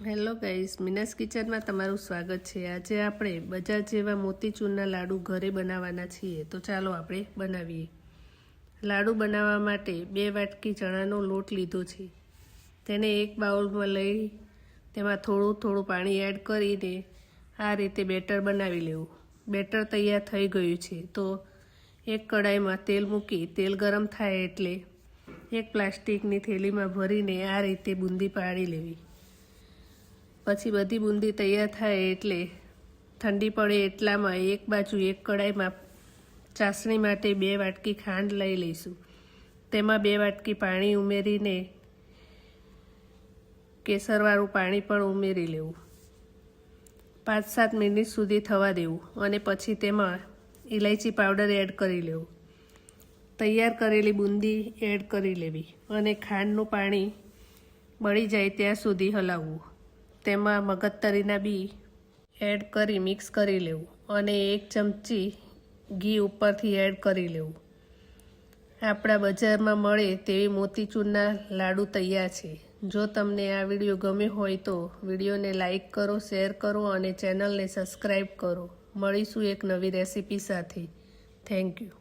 Hello guys, Meena's કિચનમાં તમારું સ્વાગત છે। આજે આપણે બજાર જેવા મોતીચૂરના લાડુ ઘરે બનાવવાના છીએ, તો ચાલો આપણે બનાવીએ। લાડુ બનાવવા માટે 2 વાટકી ચણાનો લોટ લીધો છે। તેને એક બાઉલમાં લઈ તેમાં થોડું પાણી એડ કરીને આ રીતે બેટર બનાવી લેવું। બેટર તૈયાર થઈ ગયું છે તો એક કડાઈમાં તેલ મૂકી તેલ ગરમ થાય એટલે એક પ્લાસ્ટિકની થેલીમાં ભરીને આ રીતે બૂંદી પાડી લેવી। પછી બધી બૂંદી તૈયાર થાય એટલે ઠંડી પડે એટલામાં એક બાજુ એક કડાઈમાં ચાસણી માટે 2 વાટકી ખાંડ લઈ લઈશું। તેમાં 2 વાટકી પાણી ઉમેરીને કેસરવાળું પાણી પણ ઉમેરી લેવું। 5-7 મિનિટ સુધી થવા દેવું અને પછી તેમાં ઇલાયચી પાવડર એડ કરી લેવું। તૈયાર કરેલી બૂંદી એડ કરી લેવી અને ખાંડનું પાણી બળી જાય ત્યાં સુધી હલાવવું। તેમાં મગજતરીના બી એડ કરી મિક્સ કરી લેવું અને 1 ચમચી ઘી ઉપરથી એડ કરી લેવું। આપણા બજારમાં મળે તેવી મોતીચૂરના લાડુ તૈયાર છે। જો તમને આ વિડીયો ગમ્યો હોય તો વિડીયોને લાઈક કરો, શેર કરો અને ચેનલને સબસ્ક્રાઈબ કરો। મળીશું એક નવી રેસીપી સાથે। Thank you.